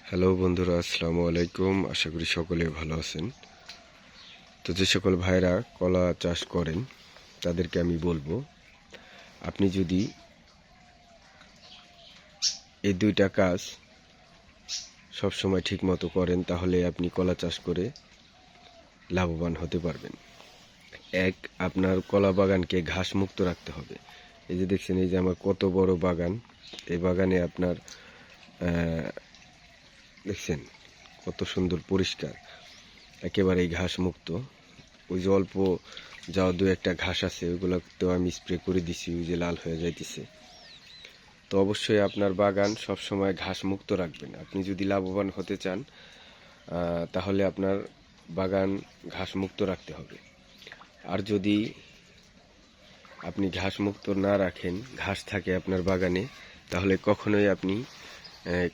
Hello বন্ধুরা, আসসালামু আলাইকুম। আশা করি সকলে ভালো আছেন। তো যে সকল ভাইরা কলা চাষ করেন তাদেরকে আমি বলবো, আপনি যদি এই দুইটা কাজ সবসময় ঠিক মতো করেন তাহলে আপনি কলা চাষ করে লাভবান হতে পারবেন। এক, আপনার কলা বাগানকে ঘাস মুক্ত রাখতে হবে। এই যে দেখছেন, এই যে আমার কত বড় বাগান, এই বাগানে আপনার দেখছেন কত সুন্দর পরিষ্কার, একেবারেই ঘাস মুক্ত। ওই যে অল্প যাও দু একটা ঘাস আছে, ওইগুলোতেও আমি স্প্রে করে দিছি, ওই যে লাল হয়ে যাইতেছে। তো অবশ্যই আপনার বাগান সবসময় ঘাস মুক্ত রাখবেন। আপনি যদি লাভবান হতে চান তাহলে আপনার বাগান ঘাস মুক্ত রাখতে হবে। আর যদি আপনি ঘাস মুক্ত না রাখেন, ঘাস থাকে আপনার বাগানে, তাহলে কখনোই আপনি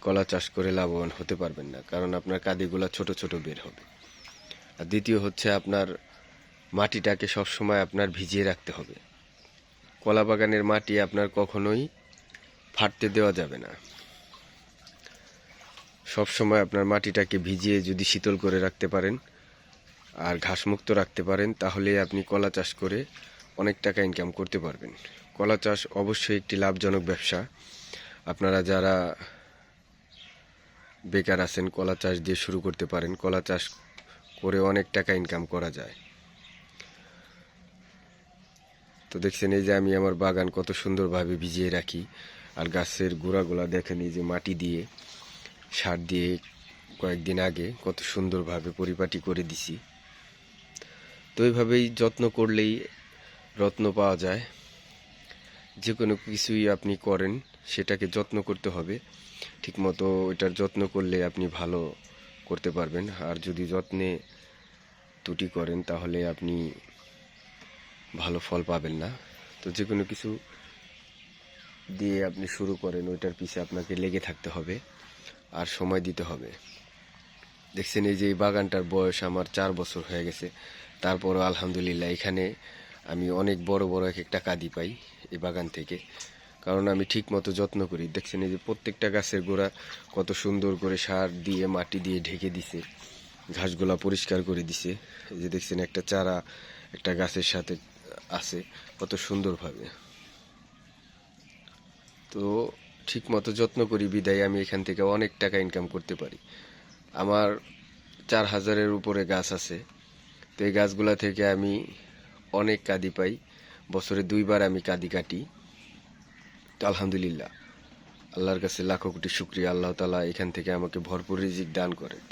কলা চাষ করে লাভবান হতে পারবেন না, কারণ আপনার কাঁদিগুলা ছোট ছোট বের হবে। আর দ্বিতীয় হচ্ছে, আপনার মাটিটাকে সবসময় আপনার ভিজিয়ে রাখতে হবে। কলা বাগানের মাটি আপনার কখনোই ফাটতে দেওয়া যাবে না। সবসময় আপনার মাটিটাকে ভিজিয়ে যদি শীতল করে রাখতে পারেন আর ঘাসমুক্ত রাখতে পারেন, তাহলে আপনি কলা চাষ করে অনেক টাকা ইনকাম করতে পারবেন। কলা চাষ অবশ্যই একটি লাভজনক ব্যবসা। আপনারা যারা বেকার আছেন, কলা চাষ দিয়ে শুরু করতে পারেন। কলা চাষ করে অনেক টাকা ইনকাম করা যায়। তো দেখছেন, এই যে আমি আমার বাগান কত সুন্দরভাবে ভিজিয়ে রাখি, আর গাছের গোড়াগুলা দেখেন, এই যে মাটি দিয়ে সার দিয়ে কয়েকদিন আগে কত সুন্দরভাবে পরিপাটি করে দিছি। তো এইভাবেই যত্ন করলেই রত্ন পাওয়া যায়। যে কোনো কিছুই আপনি করেন, সেটাকে যত্ন করতে হবে ঠিকমতো। ওইটার যত্ন করলে আপনি ভালো করতে পারবেন। আর যদি যত্নে ত্রুটি করেন তাহলে আপনি ভালো ফল পাবেন না। তো যে কোনো কিছু দিয়ে আপনি শুরু করেন, ওইটার পিছে আপনাকে লেগে থাকতে হবে আর সময় দিতে হবে। দেখছেন, এই যে এই বাগানটার বয়স আমার 4 বছর হয়ে গেছে, তারপরও আলহামদুলিল্লাহ এখানে আমি অনেক বড় বড় এক একটা কাঁদি পাই এই বাগান থেকে, কারণ আমি ঠিক মতো যত্ন করি। দেখছেন, এই যে প্রত্যেকটা গাছের গোড়া কত সুন্দর করে সার দিয়ে মাটি দিয়ে ঢেকে দিছে, ঘাসগুলা পরিষ্কার করে দিছে। এই যে দেখছেন, একটা চারা একটা গাছের সাথে আছে কত সুন্দরভাবে। তো ঠিক মতো যত্ন করি বিদায় আমি এখান থেকে অনেক টাকা ইনকাম করতে পারি। আমার 4000-এর উপরে গাছ আছে। তো এই গাছগুলা থেকে আমি অনেক কাঁদি পাই। বছরে 2বার আমি কাঁদি কাটি। তো আলহামদুলিল্লাহ, আল্লাহর কাছে লাখো কোটি শুকরিয়া। আল্লাহ তাআলা এখান থেকে আমাকে ভরপুর রিজিক দান করেন।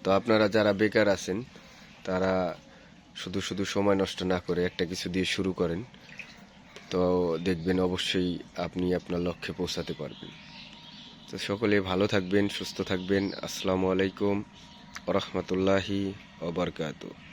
তো আপনারা যারা বেকার আছেন, তারা শুধু শুধু সময় নষ্ট না করে একটা কিছু দিয়ে শুরু করেন, তো দেখবেন অবশ্যই আপনি আপনার লক্ষ্যে পৌঁছাতে পারবেন। তো সকলে ভালো থাকবেন, সুস্থ থাকবেন। আসসালামু আলাইকুম ওয়া রাহমাতুল্লাহি ওয়া বারাকাতুহু।